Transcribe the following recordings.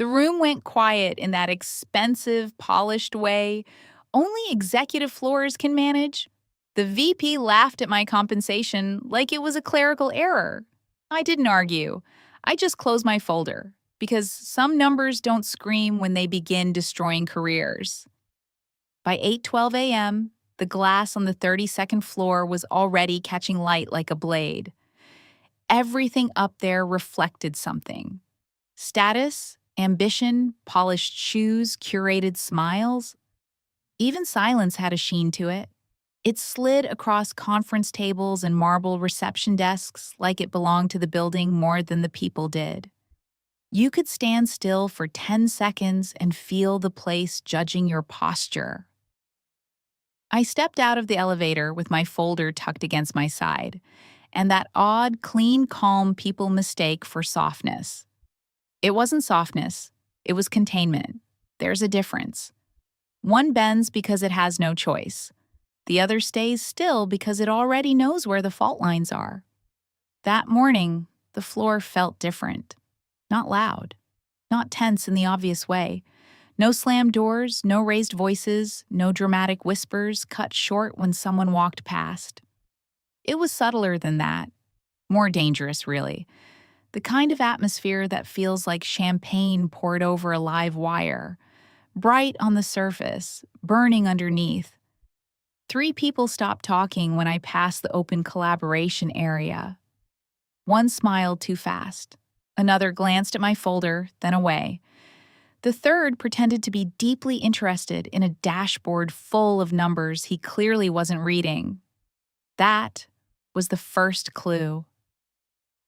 The room went quiet in that expensive, polished way only executive floors can manage. The VP laughed at my compensation like it was a clerical error. I didn't argue. I just closed my folder because some numbers don't scream when they begin destroying careers. By 8:12 a.m., the glass on the 32nd floor was already catching light like a blade. Everything up there reflected something. Status, ambition, polished shoes, curated smiles. Even silence had a sheen to it. It slid across conference tables and marble reception desks like it belonged to the building more than the people did. You could stand still for 10 seconds and feel the place judging your posture. I stepped out of the elevator with my folder tucked against my side, and that odd, clean, calm people mistake for softness. It wasn't softness, it was containment. There's a difference. One bends because it has no choice. The other stays still because it already knows where the fault lines are. That morning, the floor felt different. Not loud. Not tense in the obvious way. No slammed doors, no raised voices, no dramatic whispers cut short when someone walked past. It was subtler than that. More dangerous, really. The kind of atmosphere that feels like champagne poured over a live wire. Bright on the surface, burning underneath. 3 people stopped talking when I passed the open collaboration area. One smiled too fast. Another glanced at my folder, then away. The third pretended to be deeply interested in a dashboard full of numbers he clearly wasn't reading. That was the first clue.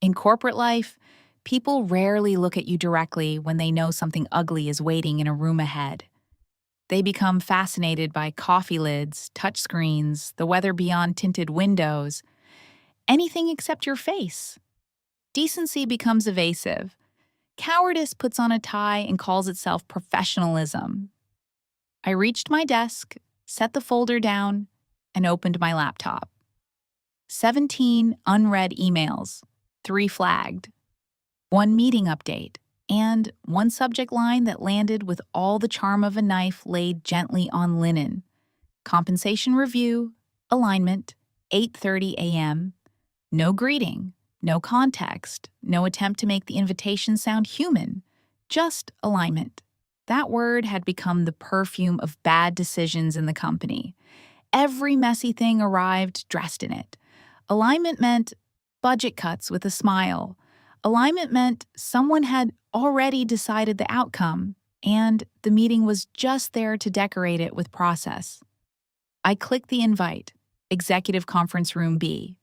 In corporate life, people rarely look at you directly when they know something ugly is waiting in a room ahead. They become fascinated by coffee lids, touchscreens, the weather beyond tinted windows, anything except your face. Decency becomes evasive. Cowardice puts on a tie and calls itself professionalism. I reached my desk, set the folder down, and opened my laptop. 17 unread emails, 3 flagged, 1 meeting update, and 1 subject line that landed with all the charm of a knife laid gently on linen. Compensation review, alignment, 8:30 a.m. No greeting, no context, no attempt to make the invitation sound human, just alignment. That word had become the perfume of bad decisions in the company. Every messy thing arrived dressed in it. Alignment meant budget cuts with a smile. Alignment meant someone had already decided the outcome, and the meeting was just there to decorate it with process. I clicked the invite, Executive Conference Room B.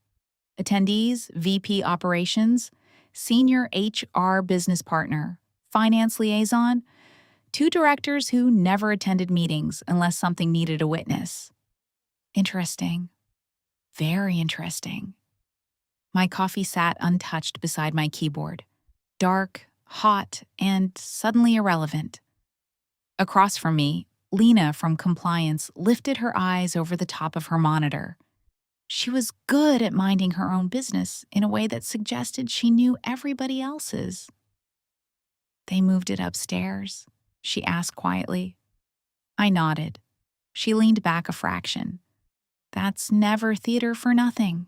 Attendees, VP Operations, Senior HR Business Partner, Finance Liaison, 2 directors who never attended meetings unless something needed a witness. Interesting. Very interesting. My coffee sat untouched beside my keyboard. Dark, hot, and suddenly irrelevant. Across from me, Lena from compliance lifted her eyes over the top of her monitor. She was good at minding her own business in a way that suggested she knew everybody else's. "They moved it upstairs?" she asked quietly. I nodded. She leaned back a fraction. "That's never theater for nothing."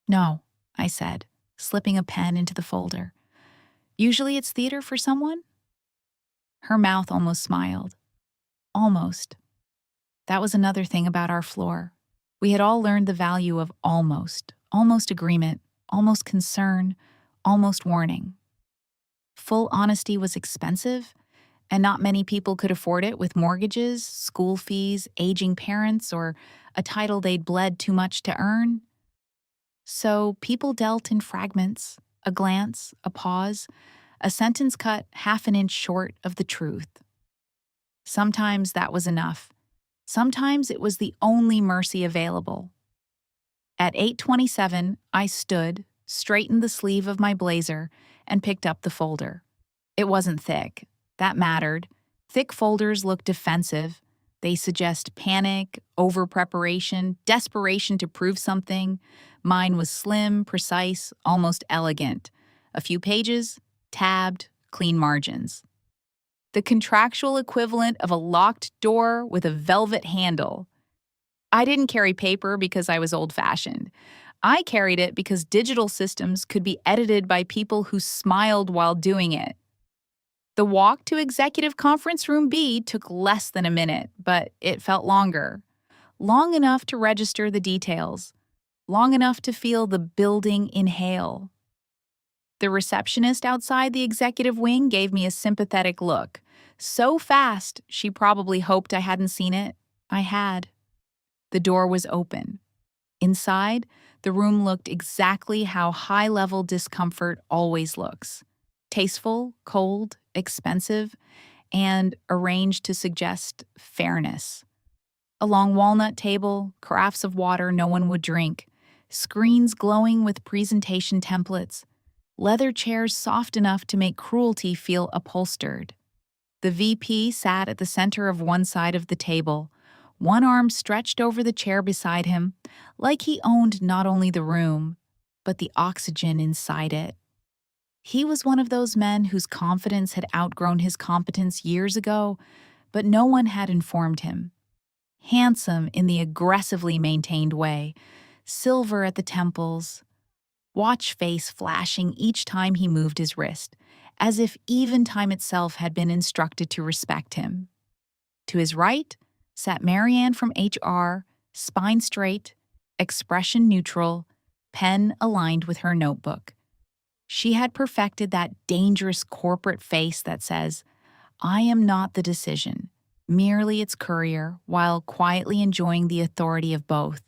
"No," I said, slipping a pen into the folder. "Usually it's theater for someone?" Her mouth almost smiled. Almost. That was another thing about our floor. We had all learned the value of almost agreement, almost concern, almost warning. Full honesty was expensive, and not many people could afford it with mortgages, school fees, aging parents, or a title they'd bled too much to earn. So people dealt in fragments, a glance, a pause, a sentence cut half an inch short of the truth. Sometimes that was enough. Sometimes it was the only mercy available. At 8:27, I stood, straightened the sleeve of my blazer, and picked up the folder. It wasn't thick. That mattered. Thick folders look defensive. They suggest panic, over-preparation, desperation to prove something. Mine was slim, precise, almost elegant. A few pages, tabbed, clean margins. the contractual equivalent of a locked door with a velvet handle. I didn't carry paper because I was old-fashioned. I carried it because digital systems could be edited by people who smiled while doing it. The walk to Executive Conference Room B took less than a minute, but it felt longer. Long enough to register the details. Long enough to feel the building inhale. The receptionist outside the executive wing gave me a sympathetic look. So fast, she probably hoped I hadn't seen it. I had. The door was open. Inside, the room looked exactly how high-level discomfort always looks. Tasteful, cold, expensive, and arranged to suggest fairness. A long walnut table, carafes of water no one would drink, screens glowing with presentation templates, leather chairs soft enough to make cruelty feel upholstered. The VP sat at the center of one side of the table, one arm stretched over the chair beside him, like he owned not only the room, but the oxygen inside it. He was one of those men whose confidence had outgrown his competence years ago, but no one had informed him. Handsome in the aggressively maintained way, silver at the temples, watch face flashing each time he moved his wrist, as if even time itself had been instructed to respect him. To his right sat Marianne from HR, spine straight, expression neutral, pen aligned with her notebook. She had perfected that dangerous corporate face that says, "I am not the decision, merely its courier," while quietly enjoying the authority of both.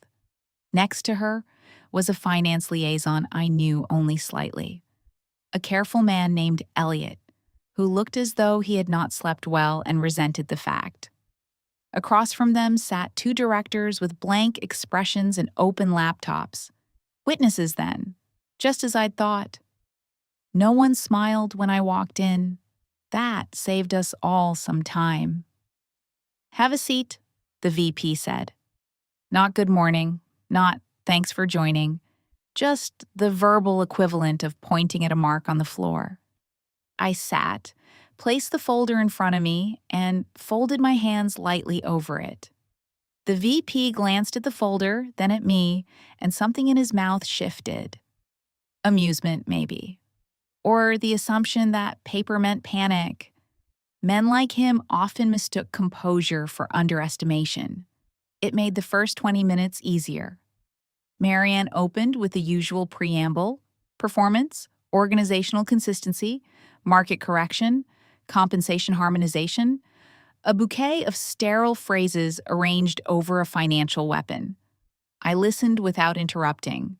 Next to her was a finance liaison I knew only slightly. A careful man named Elliot, who looked as though he had not slept well and resented the fact. Across from them sat two directors with blank expressions and open laptops. Witnesses, then, just as I'd thought. No one smiled when I walked in. That saved us all some time. "Have a seat," the VP said. Not "good morning," not "thanks for joining," just the verbal equivalent of pointing at a mark on the floor. I sat, placed the folder in front of me, and folded my hands lightly over it. The VP glanced at the folder, then at me, and something in his mouth shifted. Amusement, maybe. Or the assumption that paper meant panic. Men like him often mistook composure for underestimation. It made the first 20 minutes easier. Marianne opened with the usual preamble: performance, organizational consistency, market correction, compensation harmonization, a bouquet of sterile phrases arranged over a financial weapon. I listened without interrupting.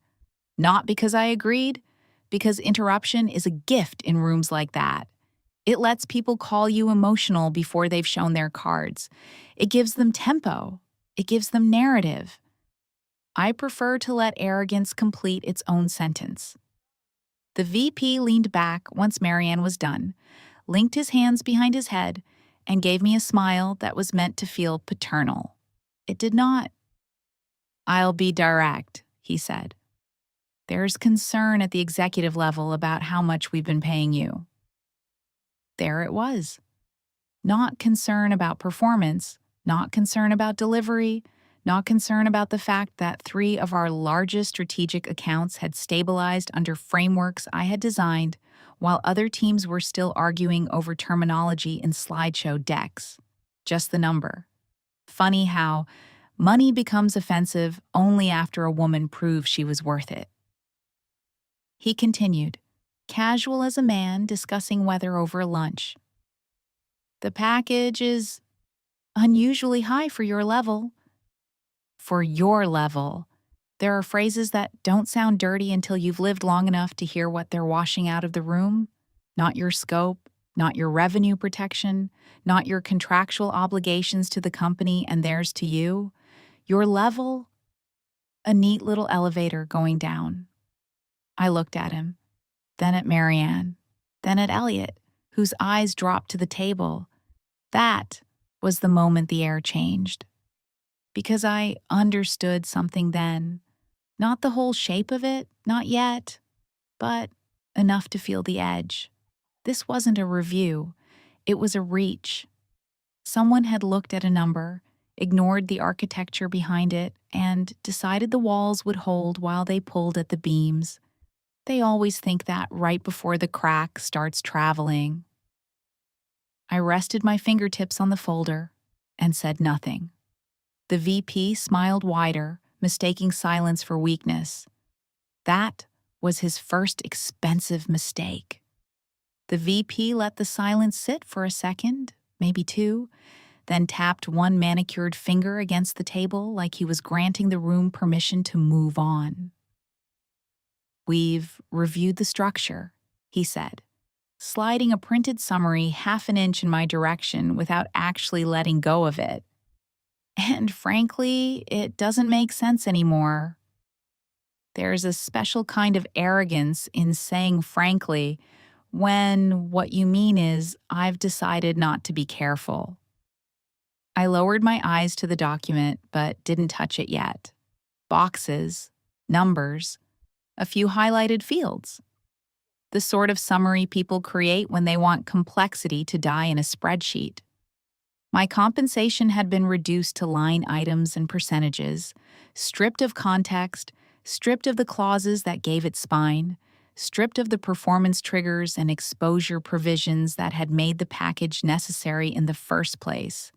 Not because I agreed, because interruption is a gift in rooms like that. It lets people call you emotional before they've shown their cards. It gives them tempo. It gives them narrative. I prefer to let arrogance complete its own sentence. The VP leaned back once Marianne was done, linked his hands behind his head, and gave me a smile that was meant to feel paternal. It did not. "I'll be direct," he said. "There's concern at the executive level about how much we've been paying you." There it was. Not concern about performance, not concern about delivery, not concern about the fact that 3 of our largest strategic accounts had stabilized under frameworks I had designed, while other teams were still arguing over terminology in slideshow decks. Just the number. Funny how money becomes offensive only after a woman proves she was worth it. He continued, casual as a man discussing weather over lunch. "The package is unusually high for your level." For your level. There are phrases that don't sound dirty until you've lived long enough to hear what they're washing out of the room. Not your scope, not your revenue protection, not your contractual obligations to the company and theirs to you. Your level, a neat little elevator going down. I looked at him, then at Marianne, then at Elliot, whose eyes dropped to the table. That was the moment the air changed. Because I understood something then. Not the whole shape of it, not yet, but enough to feel the edge. This wasn't a review. It was a reach. Someone had looked at a number, ignored the architecture behind it, and decided the walls would hold while they pulled at the beams. They always think that right before the crack starts traveling. I rested my fingertips on the folder and said nothing. The VP smiled wider, mistaking silence for weakness. That was his first expensive mistake. The VP let the silence sit for a second, maybe two, then tapped one manicured finger against the table like he was granting the room permission to move on. "We've reviewed the structure," he said, sliding a printed summary half an inch in my direction without actually letting go of it. "And frankly, it doesn't make sense anymore." There's a special kind of arrogance in saying frankly when what you mean is, "I've decided not to be careful." I lowered my eyes to the document but didn't touch it yet. Boxes, numbers, a few highlighted fields. The sort of summary people create when they want complexity to die in a spreadsheet. My compensation had been reduced to line items and percentages, stripped of context, stripped of the clauses that gave it spine, stripped of the performance triggers and exposure provisions that had made the package necessary in the first place.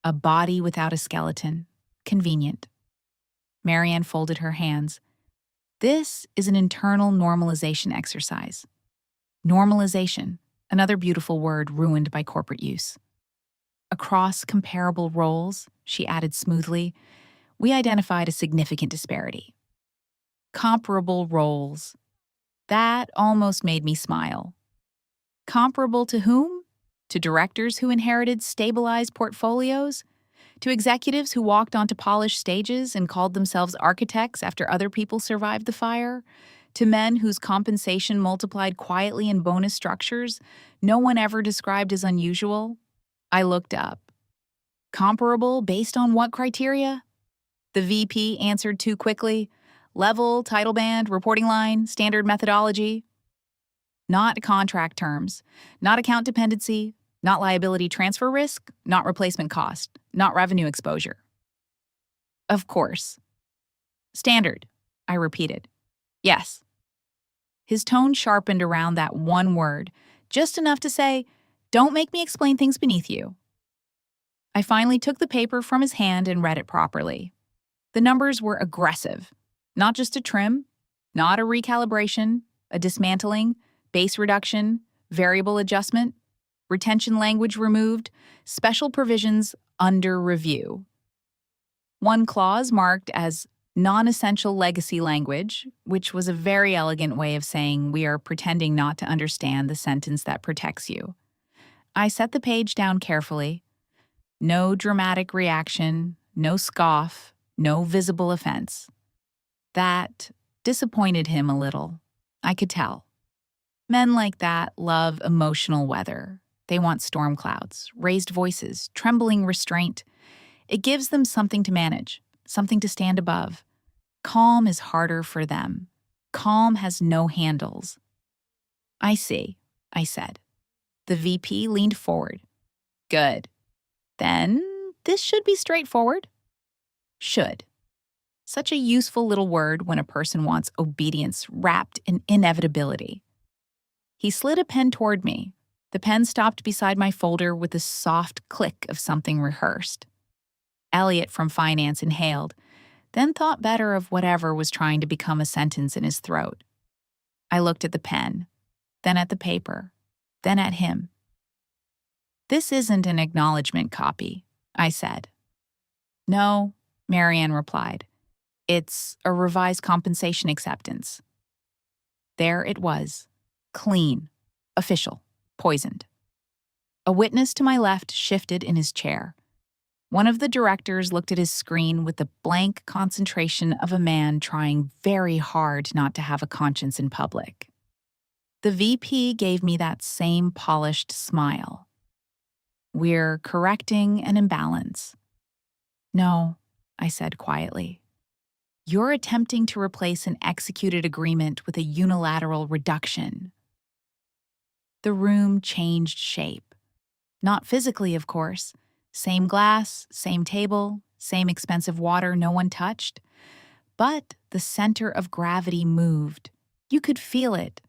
A body without a skeleton. Convenient. Marianne folded her hands. "This is an internal normalization exercise." Normalization, another beautiful word ruined by corporate use. "Across comparable roles," she added smoothly, "we identified a significant disparity." Comparable roles. That almost made me smile. Comparable to whom? To directors who inherited stabilized portfolios? To executives who walked onto polished stages and called themselves architects after other people survived the fire? To men whose compensation multiplied quietly in bonus structures no one ever described as unusual? I looked up. Comparable based on what criteria? The VP answered too quickly. Level, title band, reporting line, standard methodology. Not contract terms, not account dependency, not liability transfer risk, not replacement cost, not revenue exposure. Of course. Standard, I repeated. Yes. His tone sharpened around that one word, just enough to say, "Don't make me explain things beneath you." I finally took the paper from his hand and read it properly. The numbers were aggressive. Not just a trim, not a recalibration, a dismantling, base reduction, variable adjustment, retention language removed, special provisions under review. One clause marked as non-essential legacy language, which was a very elegant way of saying we are pretending not to understand the sentence that protects you. I set the page down carefully. No dramatic reaction, no scoff, no visible offense. That disappointed him a little. I could tell. Men like that love emotional weather. They want storm clouds, raised voices, trembling restraint. It gives them something to manage, something to stand above. Calm is harder for them. Calm has no handles. "I see," I said. The VP leaned forward. "Good. Then this should be straightforward." Should. Such a useful little word when a person wants obedience wrapped in inevitability. He slid a pen toward me. The pen stopped beside my folder with a soft click of something rehearsed. Elliot from finance inhaled, then thought better of whatever was trying to become a sentence in his throat. I looked at the pen, then at the paper, then at him. "This isn't an acknowledgement copy," I said. "No," Marianne replied. "It's a revised compensation acceptance." There it was. Clean. Official. Poisoned. A witness to my left shifted in his chair. One of the directors looked at his screen with the blank concentration of a man trying very hard not to have a conscience in public. The VP gave me that same polished smile. "We're correcting an imbalance." "No," I said quietly. "You're attempting to replace an executed agreement with a unilateral reduction." The room changed shape. Not physically, of course. Same glass, same table, same expensive water no one touched. But the center of gravity moved. You could feel it,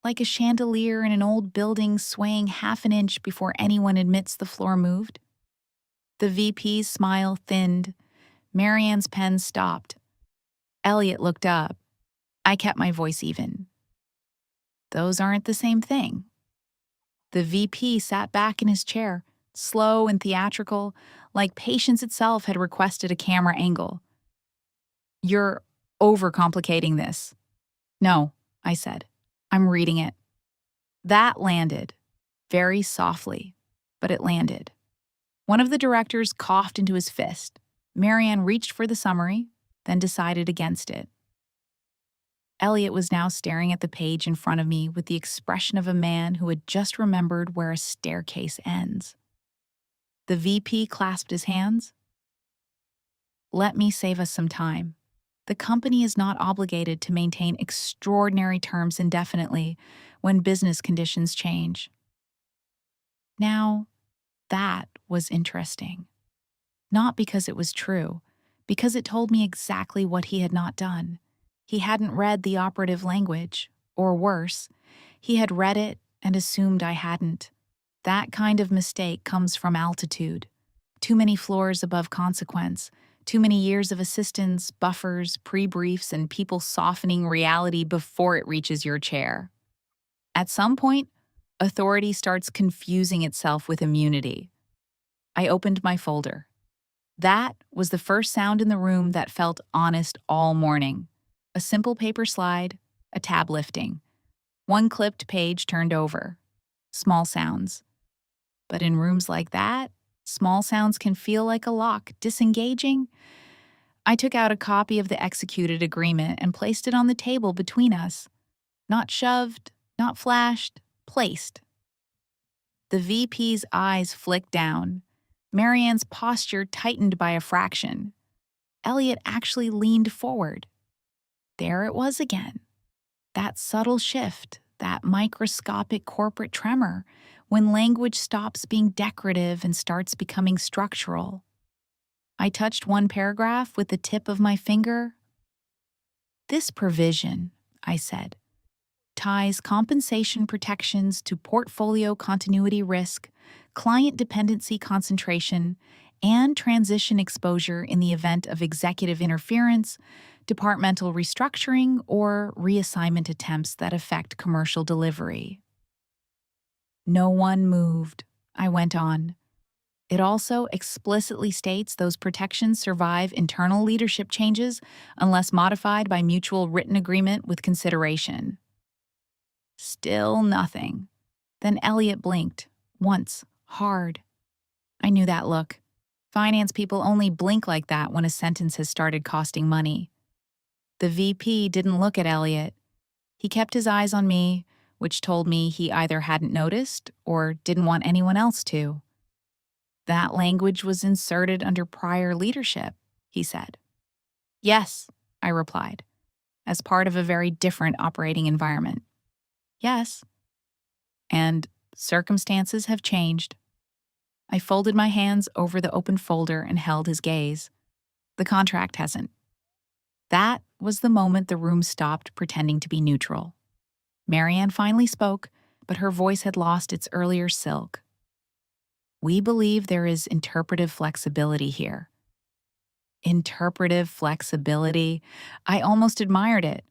like a chandelier in an old building swaying half an inch before anyone admits the floor moved. The VP's smile thinned. Marianne's pen stopped. Elliot looked up. I kept my voice even. Those aren't the same thing. The VP sat back in his chair, slow and theatrical, like patience itself had requested a camera angle. You're overcomplicating this. No, I said. I'm reading it. That landed, very softly, but it landed. One of the directors coughed into his fist. Marianne reached for the summary, then decided against it. Elliot was now staring at the page in front of me with the expression of a man who had just remembered where a staircase ends. The VP clasped his hands. Let me save us some time. The company is not obligated to maintain extraordinary terms indefinitely when business conditions change. Now, that was interesting. Not because it was true, because it told me exactly what he had not done. He hadn't read the operative language, or worse, he had read it and assumed I hadn't. That kind of mistake comes from altitude. Too many floors above consequence, too many years of assistance, buffers, pre-briefs, and people softening reality before it reaches your chair. At some point, authority starts confusing itself with immunity. I opened my folder. That was the first sound in the room that felt honest all morning. A simple paper slide, a tab lifting. One clipped page turned over. Small sounds. But in rooms like that, small sounds can feel like a lock, disengaging. I took out a copy of the executed agreement and placed it on the table between us. Not shoved, not flashed, placed. The VP's eyes flicked down. Marianne's posture tightened by a fraction. Elliot actually leaned forward. There it was again. That subtle shift, that microscopic corporate tremor, when language stops being decorative and starts becoming structural. I touched one paragraph with the tip of my finger. This provision, I said, ties compensation protections to portfolio continuity risk, client dependency concentration, and transition exposure in the event of executive interference, departmental restructuring, or reassignment attempts that affect commercial delivery. No one moved. I went on. It also explicitly states those protections survive internal leadership changes unless modified by mutual written agreement with consideration. Still nothing. Then Elliot blinked, once, hard. I knew that look. Finance people only blink like that when a sentence has started costing money. The VP didn't look at Elliot. He kept his eyes on me, which told me he either hadn't noticed or didn't want anyone else to. That language was inserted under prior leadership, he said. Yes, I replied, as part of a very different operating environment. Yes. And circumstances have changed. I folded my hands over the open folder and held his gaze. The contract hasn't. That was the moment the room stopped pretending to be neutral. Marianne finally spoke, but her voice had lost its earlier silk. We believe there is interpretive flexibility here. Interpretive flexibility. I almost admired it.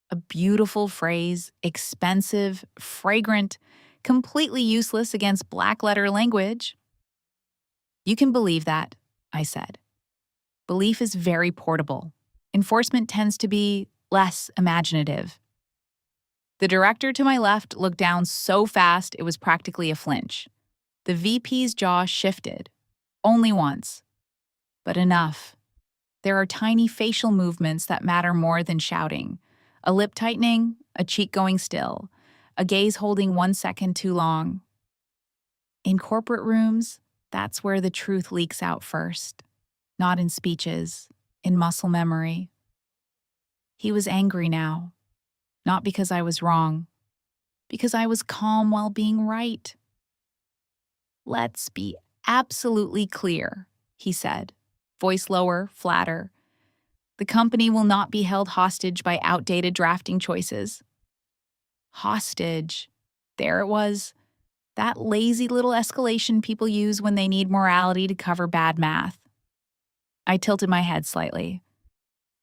A beautiful phrase, expensive, fragrant, completely useless against black-letter language. You can believe that, I said. Belief is very portable. Enforcement tends to be less imaginative. The director to my left looked down so fast it was practically a flinch. The VP's jaw shifted. Only once. But enough. There are tiny facial movements that matter more than shouting. A lip tightening, a cheek going still, a gaze holding 1 second too long. In corporate rooms, that's where the truth leaks out first. Not in speeches, in muscle memory. He was angry now. Not because I was wrong. Because I was calm while being right. Let's be absolutely clear, he said, voice lower, flatter. The company will not be held hostage by outdated drafting choices. Hostage. There it was. That lazy little escalation people use when they need morality to cover bad math. I tilted my head slightly.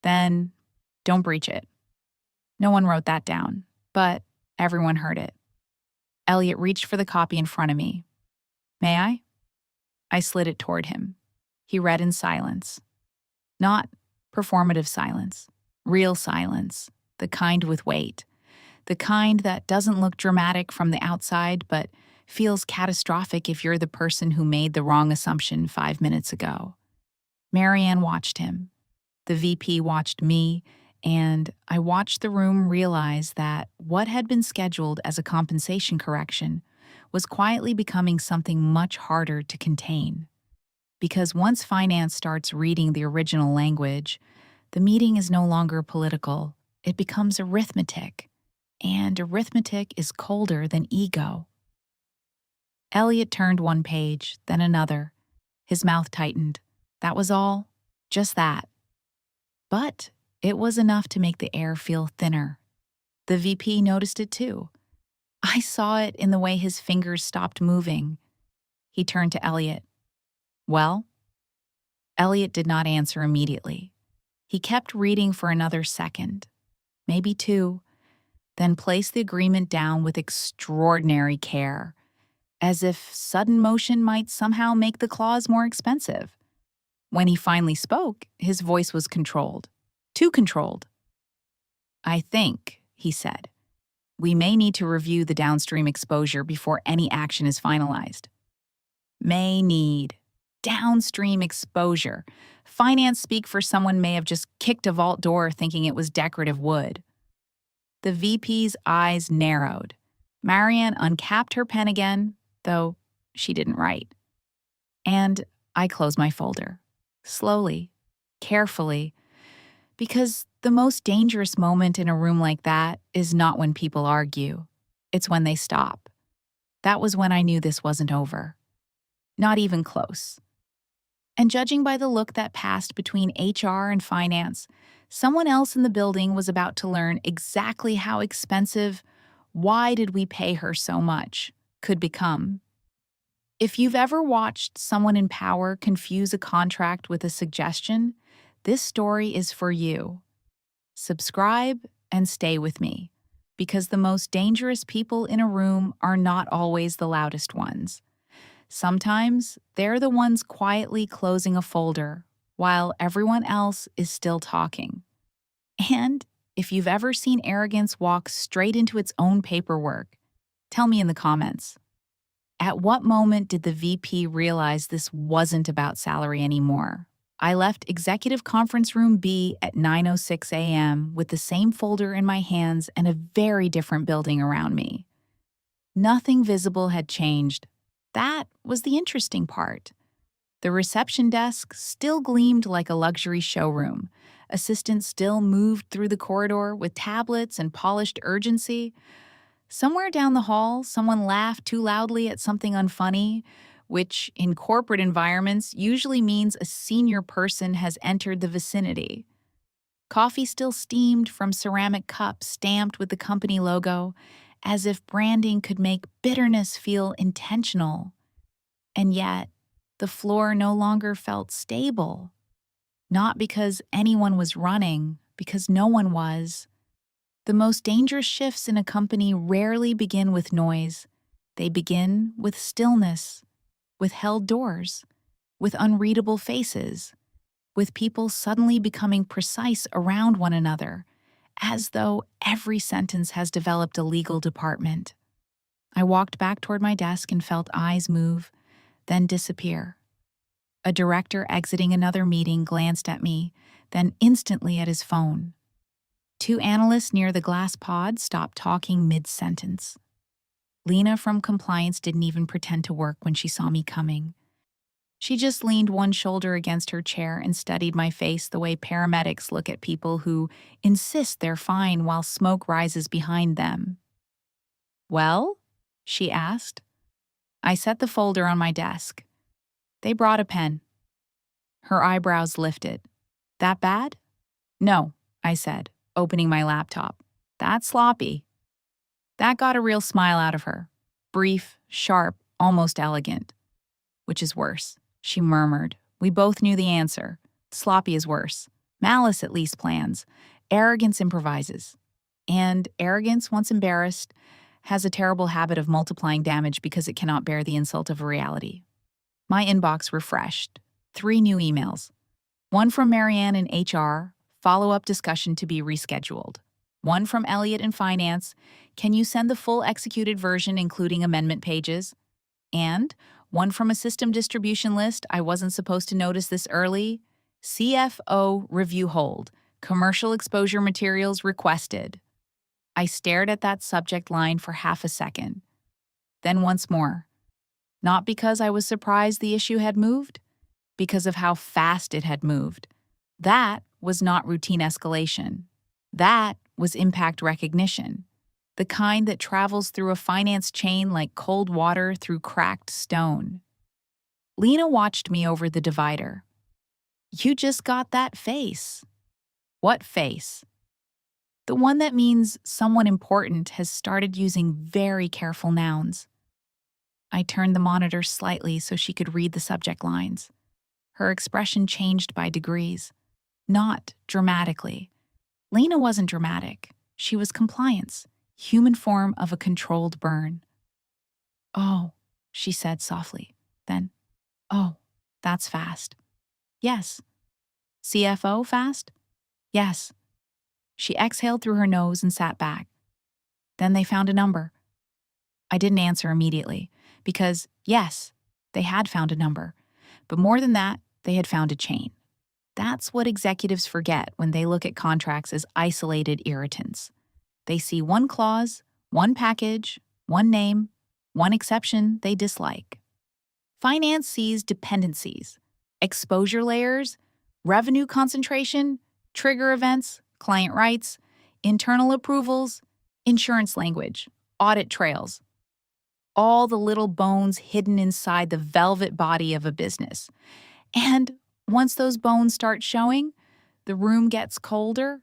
Then, don't breach it. No one wrote that down, but everyone heard it. Elliot reached for the copy in front of me. May I? I slid it toward him. He read in silence. Not performative silence, real silence, the kind with weight, the kind that doesn't look dramatic from the outside but feels catastrophic if you're the person who made the wrong assumption 5 minutes ago. Marianne watched him. The VP watched me, and I watched the room realize that what had been scheduled as a compensation correction was quietly becoming something much harder to contain. Because once finance starts reading the original language, the meeting is no longer political. It becomes arithmetic. And arithmetic is colder than ego. Elliot turned one page, then another. His mouth tightened. That was all. Just that. But it was enough to make the air feel thinner. The VP noticed it too. I saw it in the way his fingers stopped moving. He turned to Elliot. Well? Elliot did not answer immediately. He kept reading for another second, maybe two, then placed the agreement down with extraordinary care, as if sudden motion might somehow make the clause more expensive. When he finally spoke, his voice was controlled. Too controlled. I think, he said, we may need to review the downstream exposure before any action is finalized. May need. Downstream exposure. Finance speak for someone may have just kicked a vault door thinking it was decorative wood. The VP's eyes narrowed. Marianne uncapped her pen again, though she didn't write. And I closed my folder. Slowly, carefully, because the most dangerous moment in a room like that is not when people argue. It's when they stop. That was when I knew this wasn't over. Not even close. And judging by the look that passed between HR and finance, someone else in the building was about to learn exactly how expensive "why did we pay her so much" could become. If you've ever watched someone in power confuse a contract with a suggestion, this story is for you. Subscribe and stay with me, because the most dangerous people in a room are not always the loudest ones. Sometimes they're the ones quietly closing a folder while everyone else is still talking. And if you've ever seen arrogance walk straight into its own paperwork, tell me in the comments. At what moment did the VP realize this wasn't about salary anymore? I left Executive Conference Room B at 9:06 a.m. with the same folder in my hands and a very different building around me. Nothing visible had changed. That was the interesting part. The reception desk still gleamed like a luxury showroom. Assistants still moved through the corridor with tablets and polished urgency. Somewhere down the hall, someone laughed too loudly at something unfunny, which in corporate environments usually means a senior person has entered the vicinity. Coffee still steamed from ceramic cups stamped with the company logo, as if branding could make bitterness feel intentional. And yet, the floor no longer felt stable. Not because anyone was running, because no one was. The most dangerous shifts in a company rarely begin with noise. They begin with stillness, with held doors, with unreadable faces, with people suddenly becoming precise around one another, as though every sentence has developed a legal department. I walked back toward my desk and felt eyes move, then disappear. A director exiting another meeting glanced at me, then instantly at his phone. Two analysts near the glass pod stopped talking mid-sentence. Lena from compliance didn't even pretend to work when she saw me coming. She just leaned one shoulder against her chair and studied my face the way paramedics look at people who insist they're fine while smoke rises behind them. "Well?" she asked. I set the folder on my desk. They brought a pen. Her eyebrows lifted. That bad? No, I said, opening my laptop. That's sloppy. That got a real smile out of her. Brief, sharp, almost elegant. Which is worse? She murmured. We both knew the answer. Sloppy is worse. Malice at least plans. Arrogance improvises. And arrogance, once embarrassed, has a terrible habit of multiplying damage because it cannot bear the insult of reality. My inbox refreshed. 3 new emails. One from Marianne in HR, follow-up discussion to be rescheduled. One from Elliot in finance, can you send the full executed version including amendment pages? And one from a system distribution list, I wasn't supposed to notice this early. CFO review hold, commercial exposure materials requested. I stared at that subject line for half a second. Then once more. Not because I was surprised the issue had moved, because of how fast it had moved. That was not routine escalation. That was impact recognition. The kind that travels through a finance chain like cold water through cracked stone. Lena watched me over the divider. You just got that face. What face? The one that means someone important has started using very careful nouns. I turned the monitor slightly so she could read the subject lines. Her expression changed by degrees. Not dramatically. Lena wasn't dramatic. She was compliance, human form of a controlled burn. Oh, she said softly. Then, oh, that's fast. Yes. CFO fast? Yes. She exhaled through her nose and sat back. Then they found a number. I didn't answer immediately, because, yes, they had found a number. But more than that, they had found a chain. That's what executives forget when they look at contracts as isolated irritants. They see one clause, one package, one name, one exception they dislike. Finance sees dependencies, exposure layers, revenue concentration, trigger events, client rights, internal approvals, insurance language, audit trails. All the little bones hidden inside the velvet body of a business. And once those bones start showing, the room gets colder.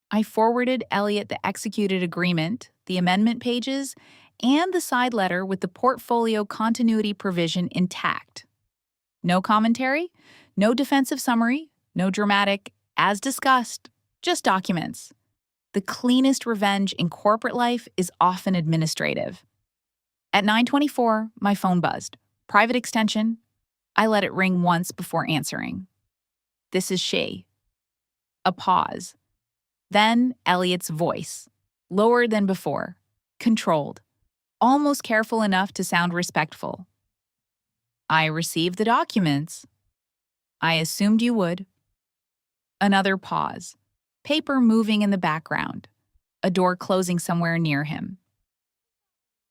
I forwarded Elliot the executed agreement, the amendment pages, and the side letter with the portfolio continuity provision intact. No commentary, no defensive summary, no dramatic, as discussed, just documents. The cleanest revenge in corporate life is often administrative. At 9:24, my phone buzzed. Private extension. I let it ring once before answering. This is she. A pause. Then Elliot's voice, lower than before, controlled, almost careful enough to sound respectful. I received the documents. I assumed you would. Another pause. Paper moving in the background. A door closing somewhere near him.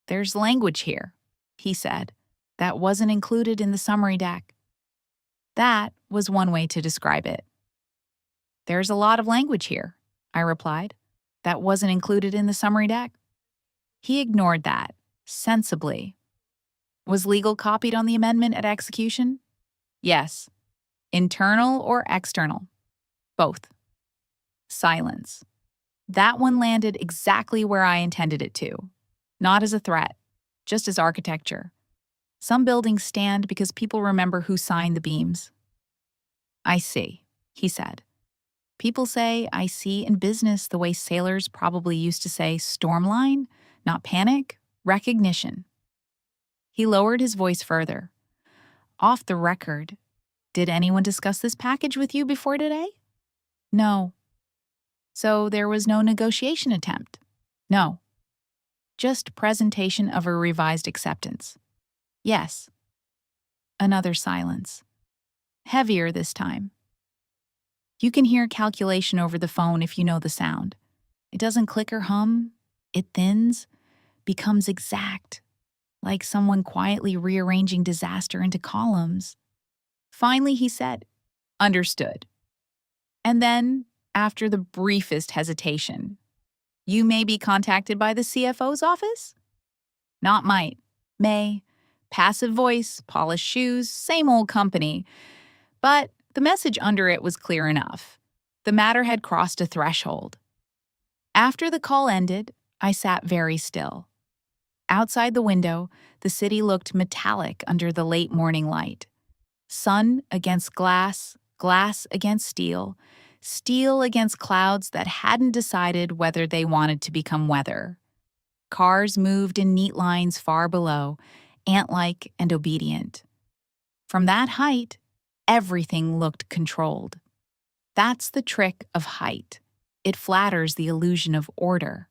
There's language here, he said, that wasn't included in the summary deck. That was one way to describe it. There's a lot of language here, I replied, that wasn't included in the summary deck. He ignored that, sensibly. Was legal copied on the amendment at execution? Yes. Internal or external? Both. Silence. That one landed exactly where I intended it to. Not as a threat, just as architecture. Some buildings stand because people remember who signed the beams. I see, he said. People say I see in business the way sailors probably used to say stormline, not panic, recognition. He lowered his voice further. Off the record, did anyone discuss this package with you before today? No. So there was no negotiation attempt? No. Just presentation of a revised acceptance. Yes. Another silence. Heavier this time. You can hear calculation over the phone if you know the sound. It doesn't click or hum. It thins, becomes exact, like someone quietly rearranging disaster into columns. Finally, he said, understood. And then, after the briefest hesitation, you may be contacted by the CFO's office? Not might, may, Passive voice, polished shoes, same old company. But the message under it was clear enough. The matter had crossed a threshold. After the call ended, I sat very still. Outside the window, the city looked metallic under the late morning light. Sun against glass, glass against steel, steel against clouds that hadn't decided whether they wanted to become weather. Cars moved in neat lines far below, ant-like and obedient. From that height, everything looked controlled. That's the trick of height. It flatters the illusion of order.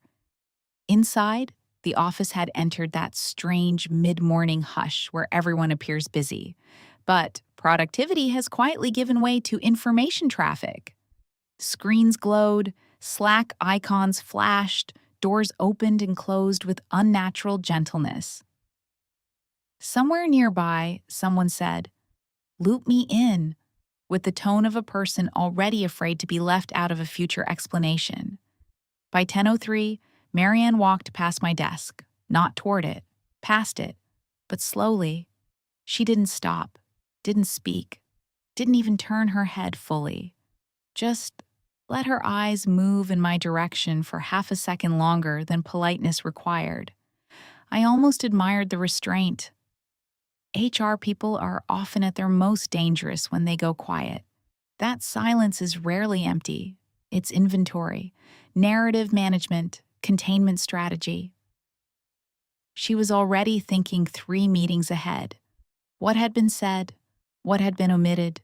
Inside, the office had entered that strange mid-morning hush where everyone appears busy. But productivity has quietly given way to information traffic. Screens glowed, Slack icons flashed, doors opened and closed with unnatural gentleness. Somewhere nearby, someone said, "Loop me in," with the tone of a person already afraid to be left out of a future explanation. By 10:03, Marianne walked past my desk, not toward it, past it, but slowly. She didn't stop, didn't speak, didn't even turn her head fully. Just let her eyes move in my direction for half a second longer than politeness required. I almost admired the restraint. HR people are often at their most dangerous when they go quiet. That silence is rarely empty. It's inventory, narrative management, containment strategy. She was already thinking 3 meetings ahead. What had been said? What had been omitted?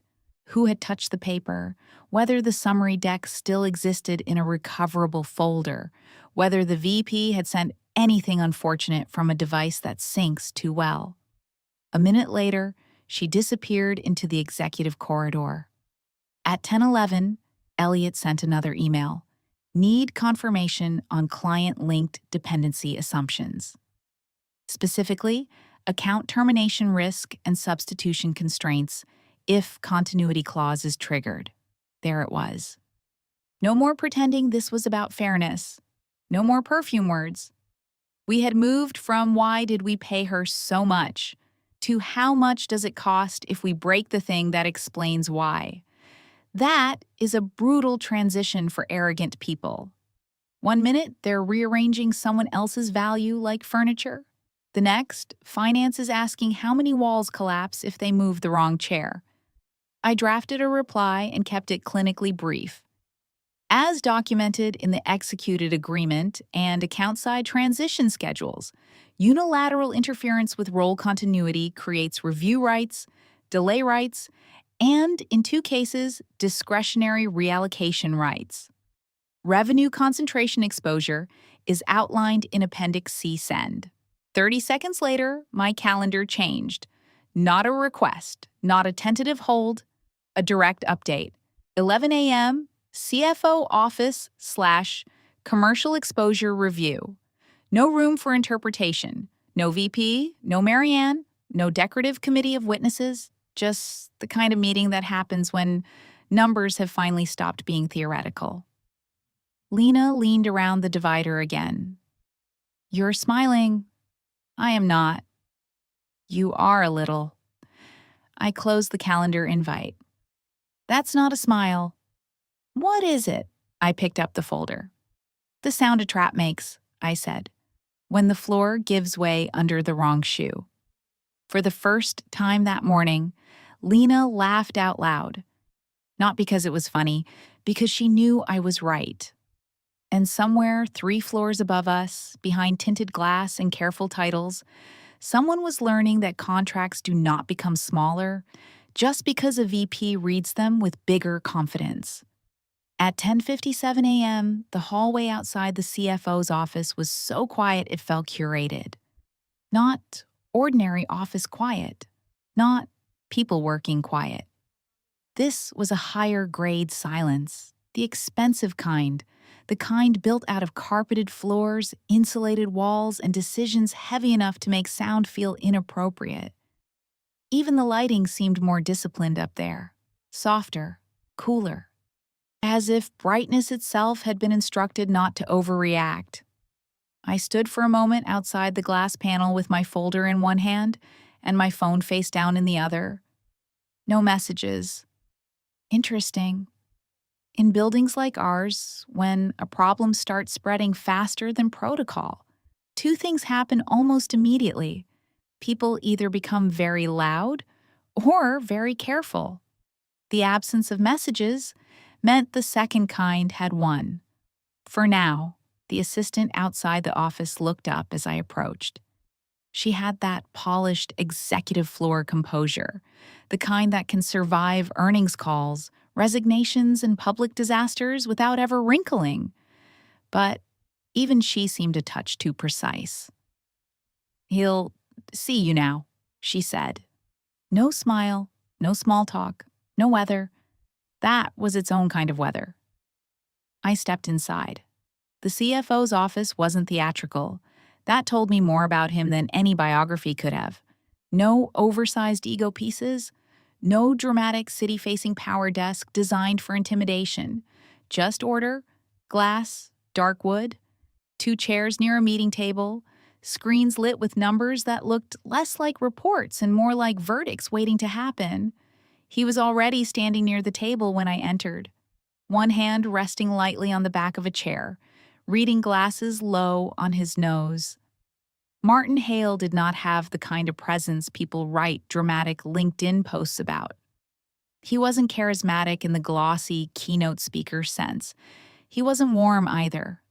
Who had touched the paper? Whether the summary deck still existed in a recoverable folder? Whether the VP had sent anything unfortunate from a device that syncs too well? A minute later, she disappeared into the executive corridor. At 10:11, Elliot sent another email. Need confirmation on client-linked dependency assumptions. Specifically, account termination risk and substitution constraints if continuity clause is triggered. There it was. No more pretending this was about fairness. No more perfume words. We had moved from "why did we pay her so much" to "how much does it cost if we break the thing that explains why." That is a brutal transition for arrogant people. One minute, they're rearranging someone else's value like furniture. The next, finance is asking how many walls collapse if they move the wrong chair. I drafted a reply and kept it clinically brief. As documented in the executed agreement and account-side transition schedules, unilateral interference with role continuity creates review rights, delay rights, and, in 2 cases, discretionary reallocation rights. Revenue concentration exposure is outlined in Appendix C Send. 30 seconds later, my calendar changed. Not a request, not a tentative hold, a direct update. 11 a.m., CFO office/commercial exposure review. No room for interpretation. No VP, no Marianne, no decorative committee of witnesses, just the kind of meeting that happens when numbers have finally stopped being theoretical. Lena leaned around the divider again. "You're smiling." "I am not." "You are a little." I closed the calendar invite. "That's not a smile." "What is it?" I picked up the folder. "The sound a trap makes," I said, "when the floor gives way under the wrong shoe." For the first time that morning, Lena laughed out loud. Not because it was funny, because she knew I was right. And somewhere 3 floors above us, behind tinted glass and careful titles, someone was learning that contracts do not become smaller just because a VP reads them with bigger confidence. At 10:57 a.m., the hallway outside the CFO's office was so quiet it felt curated. Not ordinary office quiet. Not people working quiet. This was a higher grade silence, the expensive kind, the kind built out of carpeted floors, insulated walls, and decisions heavy enough to make sound feel inappropriate. Even the lighting seemed more disciplined up there, softer, cooler, as if brightness itself had been instructed not to overreact. I stood for a moment outside the glass panel with my folder in one hand and my phone face down in the other. No messages. Interesting. In buildings like ours, when a problem starts spreading faster than protocol, two things happen almost immediately. People either become very loud or very careful. The absence of messages meant the second kind had won. For now, the assistant outside the office looked up as I approached. She had that polished executive floor composure, the kind that can survive earnings calls, resignations, and public disasters without ever wrinkling. But even she seemed a touch too precise. "He'll see you now," she said. No smile, no small talk, no weather. That was its own kind of weather. I stepped inside. The CFO's office wasn't theatrical. That told me more about him than any biography could have. No oversized ego pieces, no dramatic city-facing power desk designed for intimidation. Just order, glass, dark wood, two chairs near a meeting table, screens lit with numbers that looked less like reports and more like verdicts waiting to happen. He was already standing near the table when I entered, one hand resting lightly on the back of a chair, reading glasses low on his nose. Martin Hale did not have the kind of presence people write dramatic LinkedIn posts about. He wasn't charismatic in the glossy keynote speaker sense. He wasn't warm either.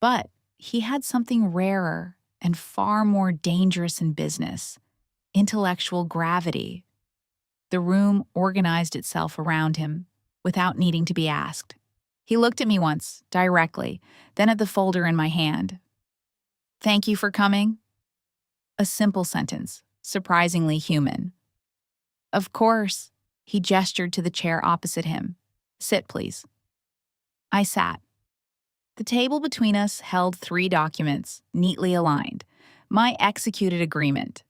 But he had something rarer and far more dangerous in business: intellectual gravity. The room organized itself around him without needing to be asked. He looked at me once, directly, then at the folder in my hand. "Thank you for coming." A simple sentence, surprisingly human. "Of course." He gestured to the chair opposite him. "Sit, please." I sat. The table between us held 3 documents, neatly aligned. My executed agreement,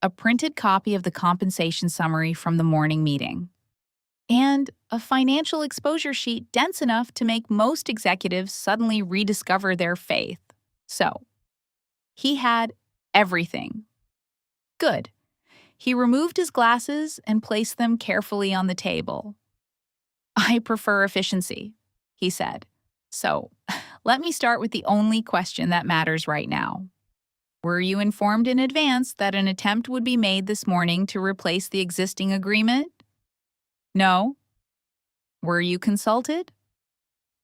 a printed copy of the compensation summary from the morning meeting, and a financial exposure sheet dense enough to make most executives suddenly rediscover their faith. So, he had everything. Good. He removed his glasses and placed them carefully on the table. "I prefer efficiency," he said. "So, let me start with the only question that matters right now. Were you informed in advance that an attempt would be made this morning to replace the existing agreement?" "No." "Were you consulted?"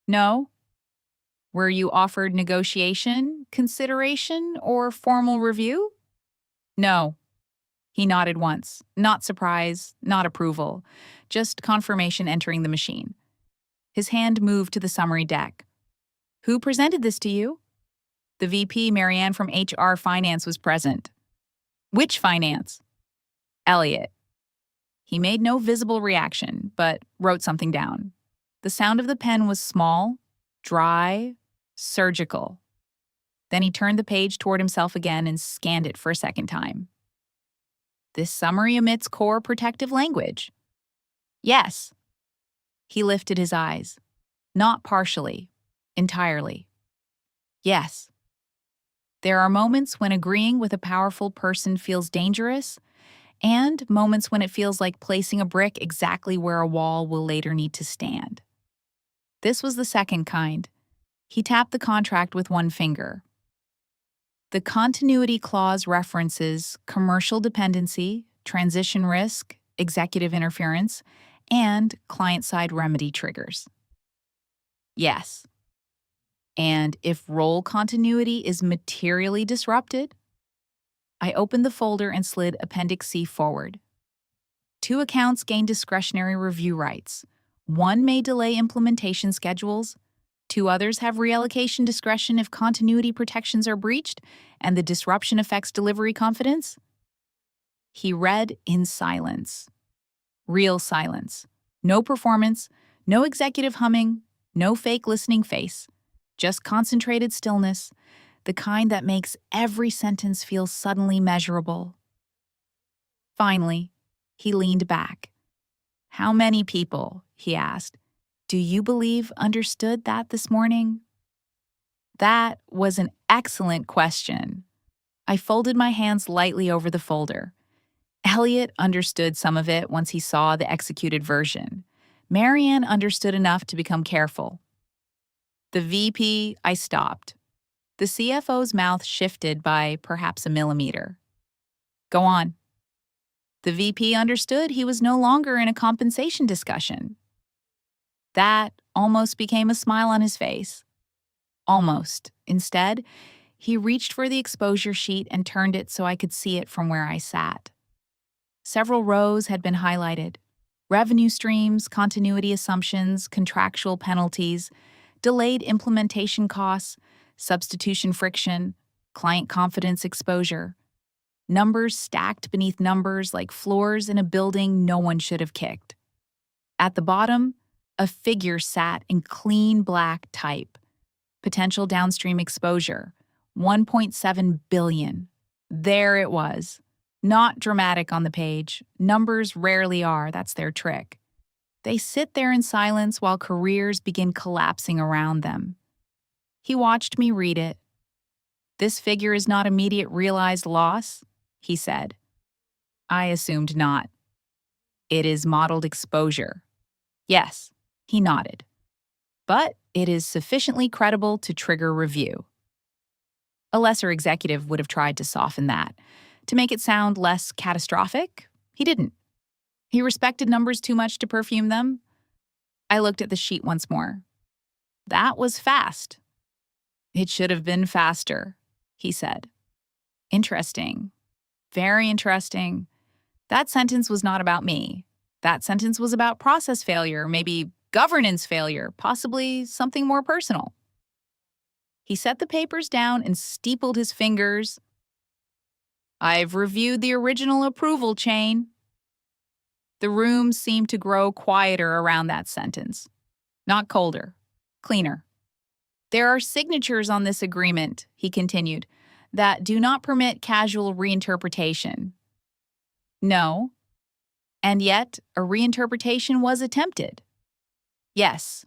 "No." "Were you offered negotiation, consideration, or formal review?" "No." He nodded once, not surprise, not approval, just confirmation entering the machine. His hand moved to the summary deck. "Who presented this to you?" "The VP, Marianne from HR Finance, was present." "Which finance?" "Elliot." He made no visible reaction, but wrote something down. The sound of the pen was small, dry, surgical. Then he turned the page toward himself again and scanned it for a second time. "This summary omits core protective language." "Yes." He lifted his eyes. "Not partially, entirely." "Yes." There are moments when agreeing with a powerful person feels dangerous, and moments when it feels like placing a brick exactly where a wall will later need to stand. This was the second kind. He tapped the contract with one finger. The continuity clause references commercial dependency, transition risk, executive interference, and client-side remedy triggers. Yes. And if role continuity is materially disrupted? I opened the folder and slid Appendix C forward. 2 accounts gain discretionary review rights. One may delay implementation schedules. 2 others have reallocation discretion if continuity protections are breached and the disruption affects delivery confidence. He read in silence. Real silence. No performance, no executive humming, no fake listening face. Just concentrated stillness, the kind that makes every sentence feel suddenly measurable. Finally, he leaned back. "How many people," he asked, "do you believe understood that this morning?" That was an excellent question. I folded my hands lightly over the folder. Elliot understood some of it once he saw the executed version. Marianne understood enough to become careful. The VP, I stopped. The CFO's mouth shifted by perhaps a millimeter. Go on. The VP understood he was no longer in a compensation discussion. That almost became a smile on his face. Almost. Instead, he reached for the exposure sheet and turned it so I could see it from where I sat. Several rows had been highlighted. Revenue streams, continuity assumptions, contractual penalties, delayed implementation costs, substitution friction, client confidence exposure. Numbers stacked beneath numbers like floors in a building no one should have kicked. At the bottom, a figure sat in clean black type. Potential downstream exposure, 1.7 billion. There it was. Not dramatic on the page. Numbers rarely are, that's their trick. They sit there in silence while careers begin collapsing around them. He watched me read it. This figure is not immediate realized loss, he said. I assumed not. It is modeled exposure. Yes, he nodded. But it is sufficiently credible to trigger review. A lesser executive would have tried to soften that. To make it sound less catastrophic, he didn't. He respected numbers too much to perfume them. I looked at the sheet once more. That was fast. It should have been faster, he said. Interesting. Very interesting. That sentence was not about me. That sentence was about process failure, maybe governance failure, possibly something more personal. He set the papers down and steepled his fingers. I've reviewed the original approval chain. The room seemed to grow quieter around that sentence. Not colder, cleaner. There are signatures on this agreement, he continued, that do not permit casual reinterpretation. No. And yet, a reinterpretation was attempted. Yes.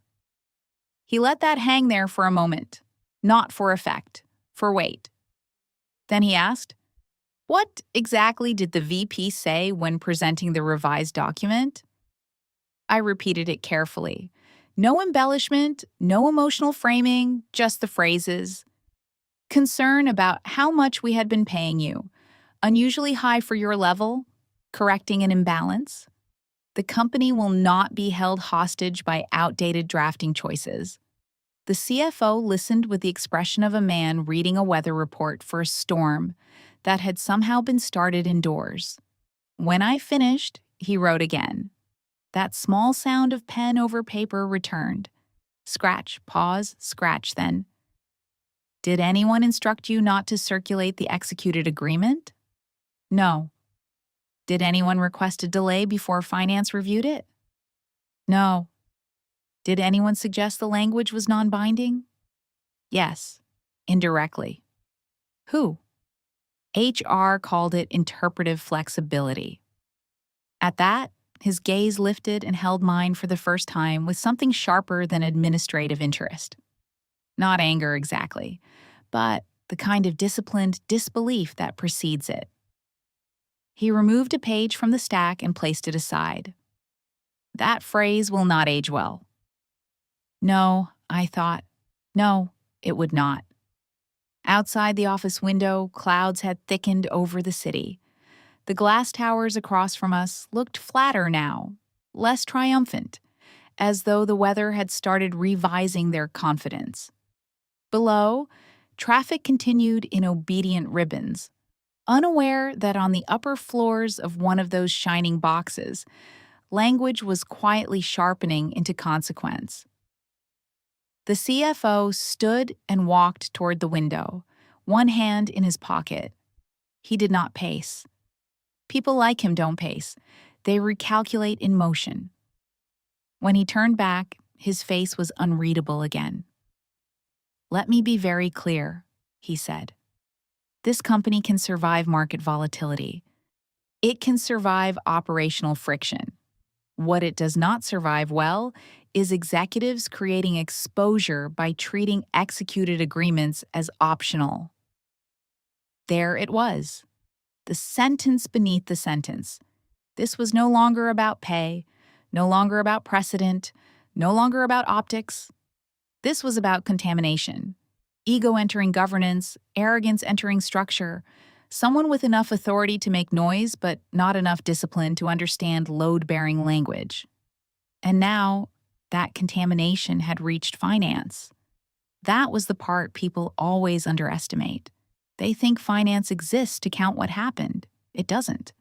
He let that hang there for a moment, not for effect, for weight. Then he asked, what exactly did the VP say when presenting the revised document? I repeated it carefully. No embellishment, no emotional framing, just the phrases. Concern about how much we had been paying you, unusually high for your level, correcting an imbalance. The company will not be held hostage by outdated drafting choices. The CFO listened with the expression of a man reading a weather report for a storm that had somehow been started indoors. When I finished, he wrote again. That small sound of pen over paper returned. Scratch, pause, scratch then. Did anyone instruct you not to circulate the executed agreement? No. Did anyone request a delay before finance reviewed it? No. Did anyone suggest the language was non-binding? Yes, indirectly. Who? HR called it interpretive flexibility. At that, his gaze lifted and held mine for the first time with something sharper than administrative interest. Not anger exactly, but the kind of disciplined disbelief that precedes it. He removed a page from the stack and placed it aside. That phrase will not age well. No, I thought. No, it would not. Outside the office window, clouds had thickened over the city. The glass towers across from us looked flatter now, less triumphant, as though the weather had started revising their confidence. Below, traffic continued in obedient ribbons, unaware that on the upper floors of one of those shining boxes, language was quietly sharpening into consequence. The CFO stood and walked toward the window, one hand in his pocket. He did not pace. People like him don't pace. They recalculate in motion. When he turned back, his face was unreadable again. Let me be very clear, he said. This company can survive market volatility. It can survive operational friction. What it does not survive well is executives creating exposure by treating executed agreements as optional. There it was. The sentence beneath the sentence. This was no longer about pay, no longer about precedent, no longer about optics. This was about contamination. Ego entering governance, arrogance entering structure, someone with enough authority to make noise but not enough discipline to understand load-bearing language. And now, that contamination had reached finance. That was the part people always underestimate. They think finance exists to count what happened. It doesn't.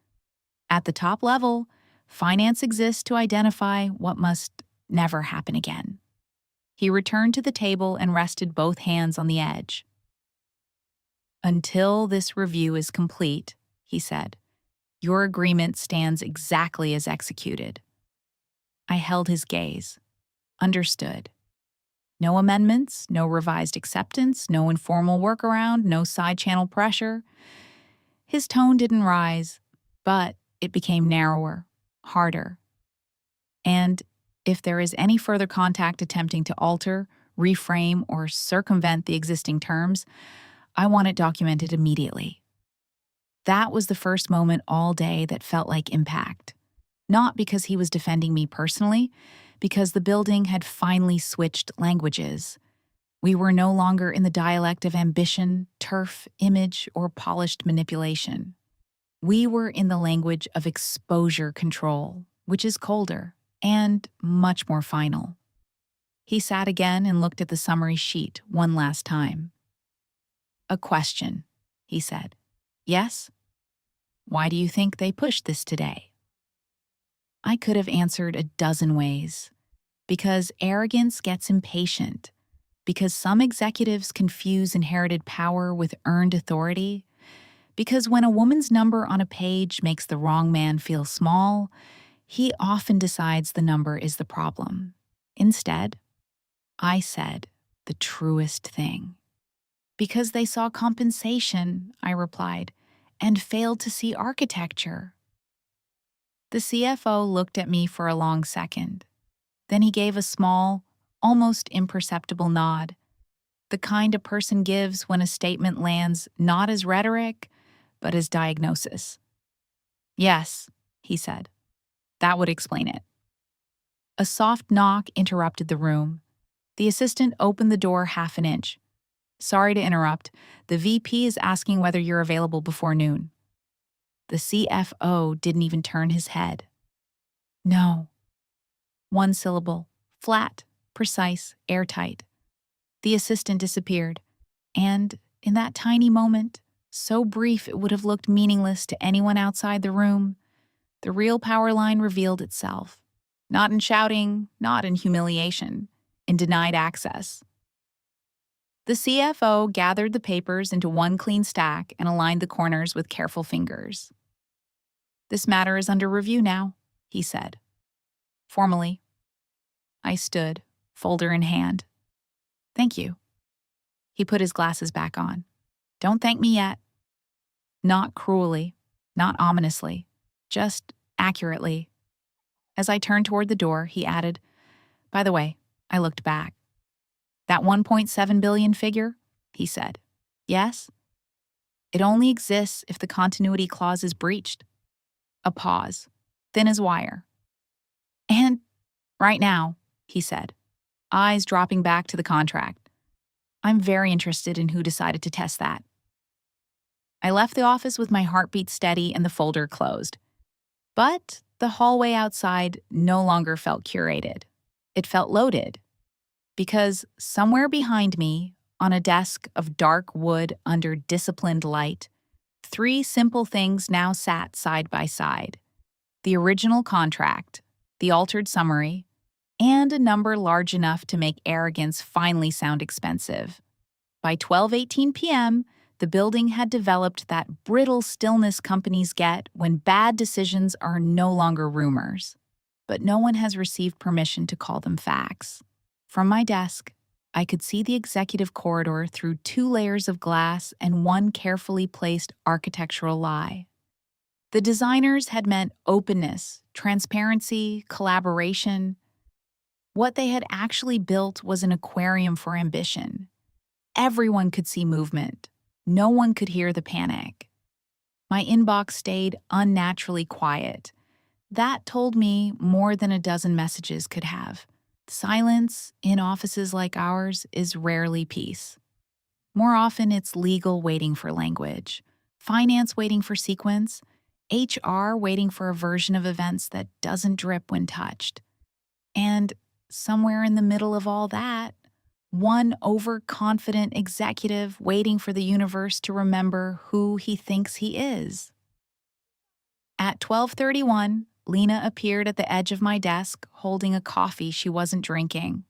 At the top level, finance exists to identify what must never happen again. He returned to the table and rested both hands on the edge. "Until this review is complete," he said, "your agreement stands exactly as executed." I held his gaze. Understood. No amendments, no revised acceptance, no informal workaround, no side-channel pressure. His tone didn't rise, but it became narrower, harder. And if there is any further contact attempting to alter, reframe, or circumvent the existing terms, I want it documented immediately. That was the first moment all day that felt like impact. Not because he was defending me personally, because the building had finally switched languages. We were no longer in the dialect of ambition, turf, image, or polished manipulation. We were in the language of exposure control, which is colder and much more final. He sat again and looked at the summary sheet one last time. "A question," he said. "Yes? Why do you think they pushed this today?" I could have answered a dozen ways. Because arrogance gets impatient. Because some executives confuse inherited power with earned authority. Because when a woman's number on a page makes the wrong man feel small, he often decides the number is the problem. Instead, I said the truest thing. "Because they saw compensation," I replied, "and failed to see architecture." The CFO looked at me for a long second. Then he gave a small, almost imperceptible nod, the kind a person gives when a statement lands not as rhetoric, but as diagnosis. "Yes," he said. "That would explain it." A soft knock interrupted the room. The assistant opened the door half an inch. "Sorry to interrupt. The VP is asking whether you're available before noon." The CFO didn't even turn his head. "No." One syllable, flat, precise, airtight. The assistant disappeared, and in that tiny moment, so brief it would have looked meaningless to anyone outside the room, the real power line revealed itself. Not in shouting, not in humiliation, in denied access. The CFO gathered the papers into one clean stack and aligned the corners with careful fingers. "This matter is under review now," he said. Formally. I stood, folder in hand. "Thank you." He put his glasses back on. "Don't thank me yet." Not cruelly, not ominously, just accurately. As I turned toward the door, he added, "By the way," I looked back. "That 1.7 billion figure?" he said. "Yes? It only exists if the continuity clause is breached." A pause, thin as wire. "And right now," he said, eyes dropping back to the contract. "I'm very interested in who decided to test that." I left the office with my heartbeat steady and the folder closed. But the hallway outside no longer felt curated. It felt loaded. Because somewhere behind me, on a desk of dark wood under disciplined light, 3 simple things now sat side by side. The original contract, the altered summary, and a number large enough to make arrogance finally sound expensive. By 12:18 p.m., the building had developed that brittle stillness companies get when bad decisions are no longer rumors. But no one has received permission to call them facts. From my desk, I could see the executive corridor through 2 layers of glass and one carefully placed architectural lie. The designers had meant openness, transparency, collaboration. What they had actually built was an aquarium for ambition. Everyone could see movement. No one could hear the panic. My inbox stayed unnaturally quiet. That told me more than a dozen messages could have. Silence in offices like ours is rarely peace. More often, it's legal waiting for language, finance waiting for sequence, HR waiting for a version of events that doesn't drip when touched. And somewhere in the middle of all that, one overconfident executive waiting for the universe to remember who he thinks he is. At 12:31, Lena appeared at the edge of my desk holding a coffee she wasn't drinking.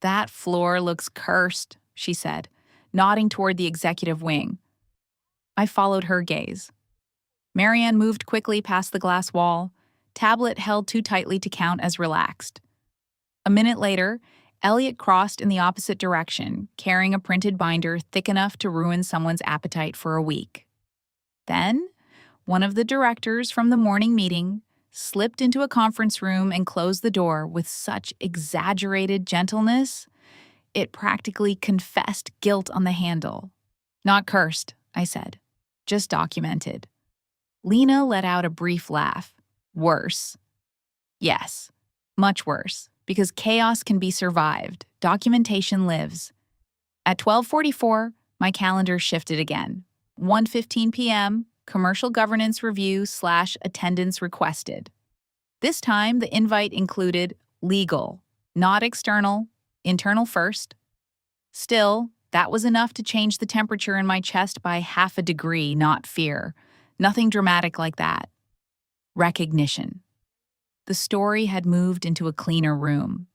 "That floor looks cursed," she said, nodding toward the executive wing. I followed her gaze. Marianne moved quickly past the glass wall, tablet held too tightly to count as relaxed. A minute later, Elliot crossed in the opposite direction, carrying a printed binder thick enough to ruin someone's appetite for a week. Then, one of the directors from the morning meeting slipped into a conference room and closed the door with such exaggerated gentleness, it practically confessed guilt on the handle. "Not cursed," I said. "Just documented." Lena let out a brief laugh. "Worse." "Yes, much worse, because chaos can be survived. Documentation lives." At 12:44, my calendar shifted again. 1:15 p.m., commercial governance review/attendance requested. This time, the invite included legal, not external, internal first. Still, that was enough to change the temperature in my chest by half a degree, not fear. Nothing dramatic like that. Recognition. The story had moved into a cleaner room.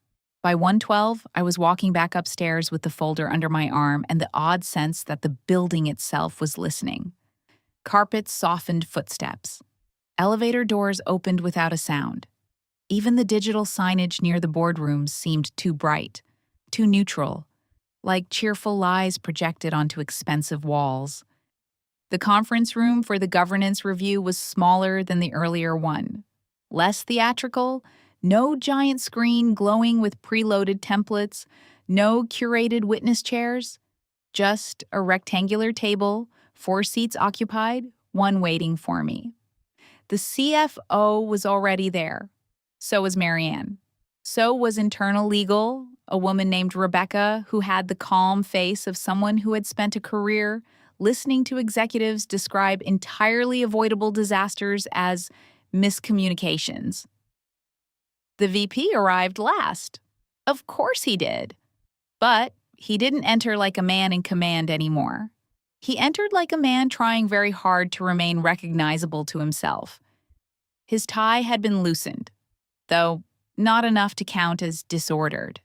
By 1:12, I was walking back upstairs with the folder under my arm and the odd sense that the building itself was listening. Carpets softened footsteps. Elevator doors opened without a sound. Even the digital signage near the boardrooms seemed too bright, too neutral, like cheerful lies projected onto expensive walls. The conference room for the governance review was smaller than the earlier one. Less theatrical, no giant screen glowing with preloaded templates, no curated witness chairs, just a rectangular table, 4 seats occupied, one waiting for me. The CFO was already there. So was Marianne. So was internal legal, a woman named Rebecca who had the calm face of someone who had spent a career listening to executives describe entirely avoidable disasters as miscommunications. The VP arrived last. Of course he did. But he didn't enter like a man in command anymore. He entered like a man trying very hard to remain recognizable to himself. His tie had been loosened, though not enough to count as disordered.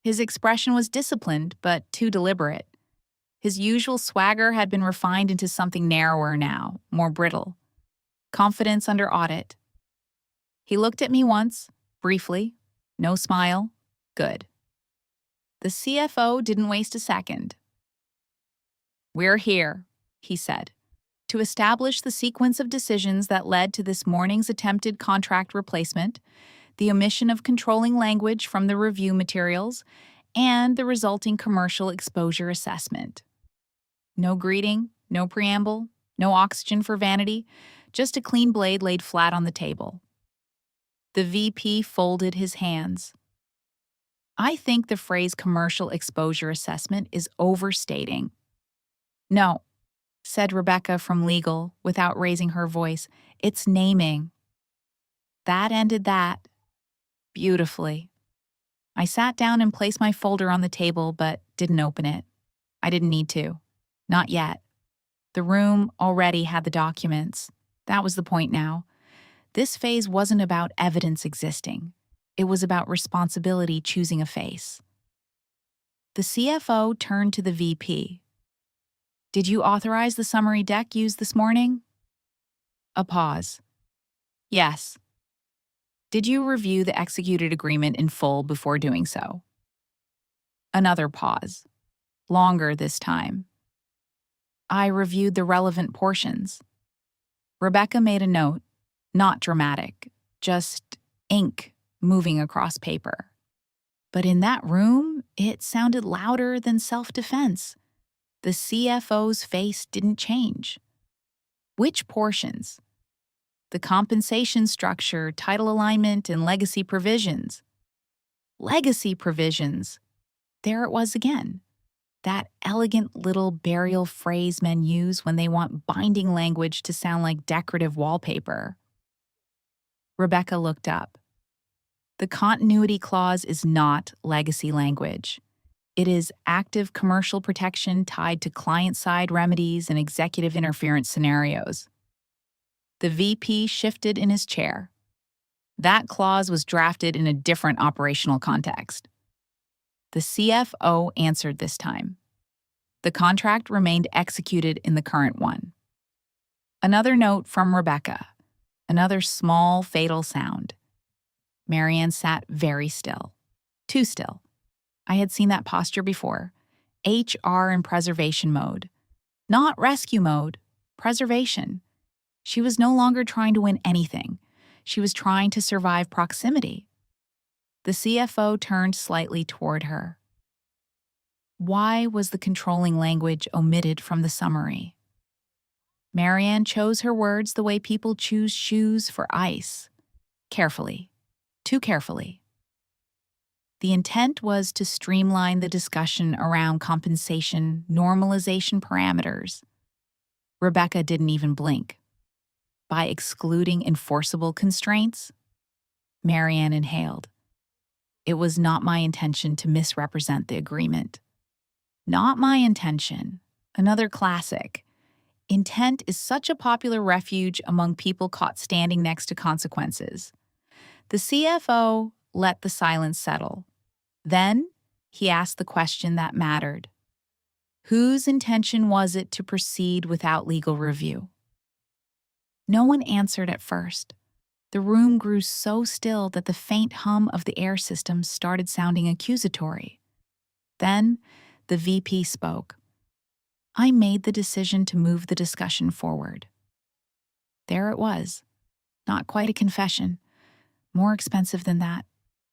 His expression was disciplined, but too deliberate. His usual swagger had been refined into something narrower now, more brittle. Confidence under audit. He looked at me once, briefly. No smile. Good. The CFO didn't waste a second. "We're here," he said, "to establish the sequence of decisions that led to this morning's attempted contract replacement, the omission of controlling language from the review materials, and the resulting commercial exposure assessment." No greeting, no preamble, no oxygen for vanity, just a clean blade laid flat on the table. The VP folded his hands. "I think the phrase commercial exposure assessment is overstating." "No," said Rebecca from legal without raising her voice. "It's naming." That ended that. Beautifully. I sat down and placed my folder on the table, but didn't open it. I didn't need to. Not yet. The room already had the documents. That was the point now. This phase wasn't about evidence existing. It was about responsibility choosing a face. The CFO turned to the VP. "Did you authorize the summary deck used this morning?" A pause. "Yes." "Did you review the executed agreement in full before doing so?" Another pause. Longer this time. "I reviewed the relevant portions." Rebecca made a note, not dramatic, just ink moving across paper. But in that room, it sounded louder than self-defense. The CFO's face didn't change. Which portions? The compensation structure, title alignment, and legacy provisions. Legacy provisions. There it was again. That elegant little burial phrase men use when they want binding language to sound like decorative wallpaper. Rebecca looked up. The continuity clause is not legacy language. It is active commercial protection tied to client-side remedies and executive interference scenarios. The VP shifted in his chair. That clause was drafted in a different operational context. The CFO answered this time. The contract remained executed in the current one. Another note from Rebecca. Another small, fatal sound. Marianne sat very still. Too still. I had seen that posture before. HR in preservation mode. Not rescue mode. Preservation. She was no longer trying to win anything. She was trying to survive proximity. The CFO turned slightly toward her. Why was the controlling language omitted from the summary? Marianne chose her words the way people choose shoes for ice. Carefully. Too carefully. The intent was to streamline the discussion around compensation normalization parameters. Rebecca didn't even blink. By excluding enforceable constraints? Marianne inhaled. It was not my intention to misrepresent the agreement. Not my intention. Another classic. Intent is such a popular refuge among people caught standing next to consequences. The CFO let the silence settle. Then, he asked the question that mattered. Whose intention was it to proceed without legal review? No one answered at first. The room grew so still that the faint hum of the air systems started sounding accusatory. Then, the VP spoke. I made the decision to move the discussion forward. There it was. Not quite a confession. More expensive than that.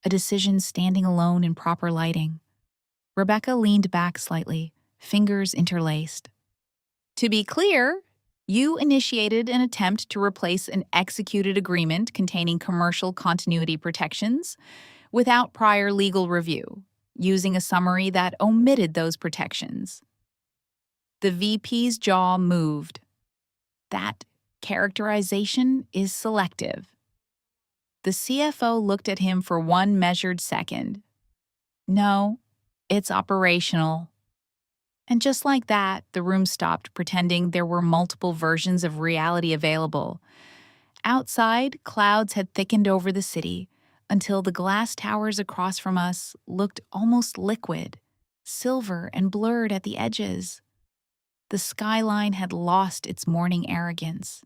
A decision standing alone in proper lighting. Rebecca leaned back slightly, fingers interlaced. To be clear, you initiated an attempt to replace an executed agreement containing commercial continuity protections without prior legal review, using a summary that omitted those protections. The VP's jaw moved. That characterization is selective. The CFO looked at him for one measured second. No, it's operational. And just like that, the room stopped pretending there were multiple versions of reality available. Outside, clouds had thickened over the city until the glass towers across from us looked almost liquid, silver and blurred at the edges. The skyline had lost its morning arrogance.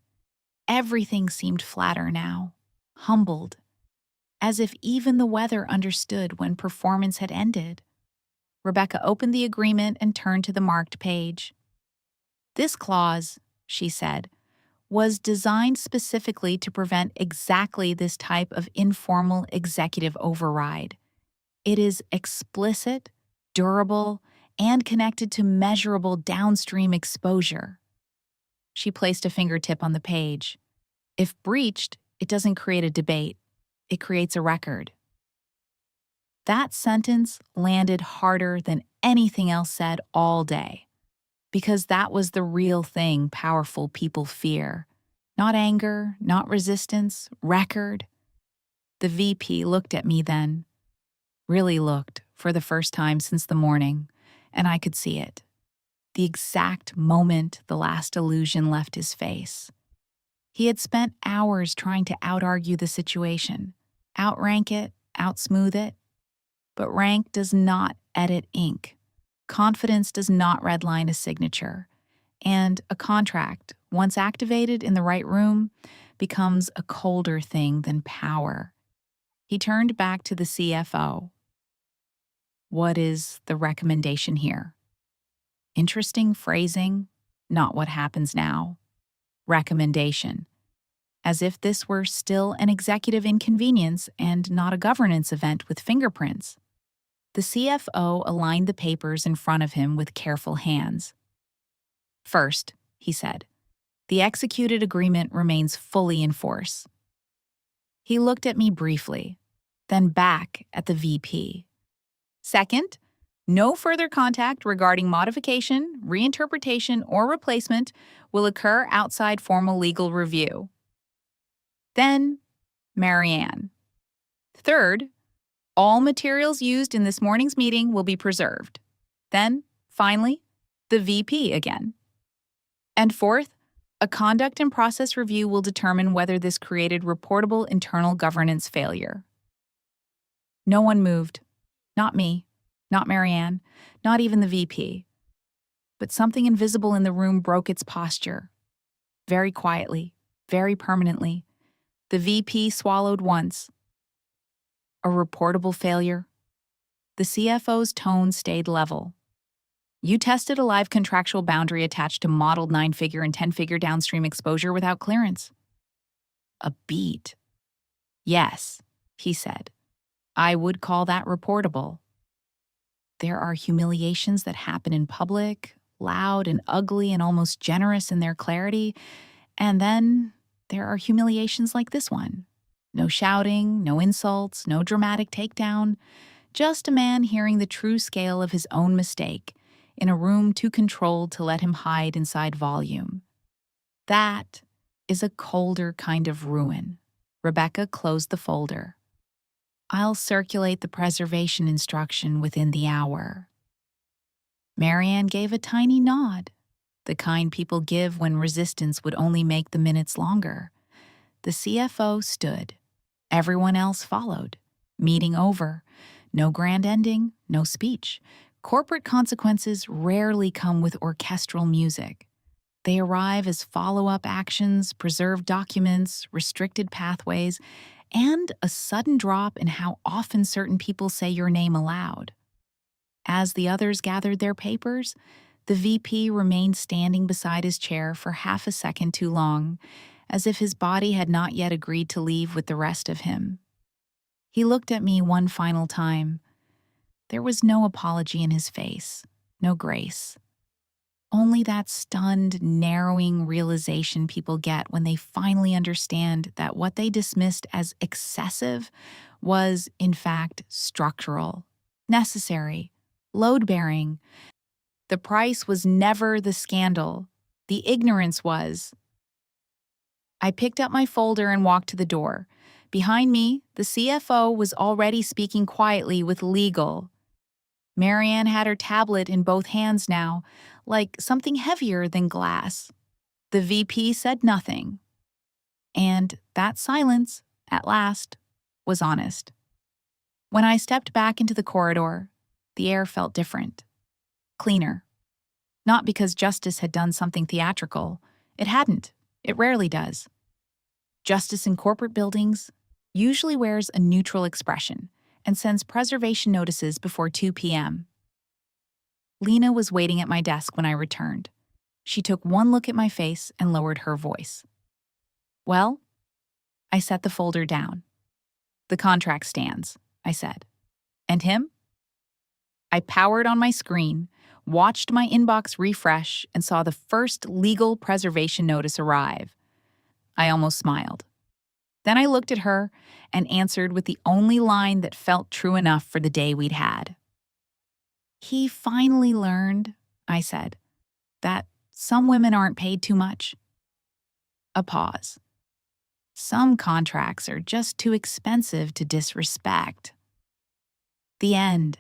Everything seemed flatter now, humbled, as if even the weather understood when performance had ended. Rebecca opened the agreement and turned to the marked page. This clause, she said, was designed specifically to prevent exactly this type of informal executive override. It is explicit, durable, and connected to measurable downstream exposure. She placed a fingertip on the page. If breached, it doesn't create a debate. It creates a record. That sentence landed harder than anything else said all day, because that was the real thing powerful people fear. Not anger, not resistance, record. The VP looked at me then, really looked, for the first time since the morning, and I could see it. The exact moment the last illusion left his face. He had spent hours trying to out-argue the situation, outrank it, outsmooth it. But rank does not edit ink. Confidence does not redline a signature. And a contract, once activated in the right room, becomes a colder thing than power. He turned back to the CFO. What is the recommendation here? Interesting phrasing, not what happens now. Recommendation. As if this were still an executive inconvenience and not a governance event with fingerprints. The CFO aligned the papers in front of him with careful hands. First, he said, The executed agreement remains fully in force. He looked at me briefly, then back at the VP. Second, no further contact regarding modification, reinterpretation, or replacement will occur outside formal legal review. Then, Marianne. Third, all materials used in this morning's meeting will be preserved. Then, finally, the VP again. And fourth, a conduct and process review will determine whether this created reportable internal governance failure. No one moved. Not me, not Marianne, not even the VP. But something invisible in the room broke its posture. Very quietly, very permanently, the VP swallowed once. A reportable failure? The CFO's tone stayed level. You tested a live contractual boundary attached to modeled 9-figure and 10-figure downstream exposure without clearance. A beat. Yes, he said. I would call that reportable. There are humiliations that happen in public, loud and ugly and almost generous in their clarity, and then there are humiliations like this one. No shouting, no insults, no dramatic takedown, just a man hearing the true scale of his own mistake in a room too controlled to let him hide inside volume. That is a colder kind of ruin. Rebecca closed the folder. I'll circulate the preservation instruction within the hour. Marianne gave a tiny nod, the kind people give when resistance would only make the minutes longer. The CFO stood. Everyone else followed. Meeting over. No grand ending, no speech. Corporate consequences rarely come with orchestral music. They arrive as follow-up actions, preserved documents, restricted pathways, and a sudden drop in how often certain people say your name aloud. As the others gathered their papers, the VP remained standing beside his chair for half a second too long, as if his body had not yet agreed to leave with the rest of him. He looked at me one final time. There was no apology in his face, no grace. Only that stunned, narrowing realization people get when they finally understand that what they dismissed as excessive was, in fact, structural, necessary, load-bearing. The price was never the scandal. The ignorance was. I picked up my folder and walked to the door. Behind me, the CFO was already speaking quietly with legal. Marianne had her tablet in both hands now, like something heavier than glass. The VP said nothing. And that silence, at last, was honest. When I stepped back into the corridor, the air felt different. Cleaner. Not because justice had done something theatrical. It hadn't. It rarely does. Justice in corporate buildings usually wears a neutral expression and sends preservation notices before 2 p.m. Lena was waiting at my desk when I returned. She took one look at my face and lowered her voice. Well, I set the folder down. The contract stands, I said. And him? I powered on my screen, watched my inbox refresh, and saw the first legal preservation notice arrive. I almost smiled. Then I looked at her and answered with the only line that felt true enough for the day we'd had. He finally learned, I said, that some women aren't paid too much. A pause. Some contracts are just too expensive to disrespect. The end.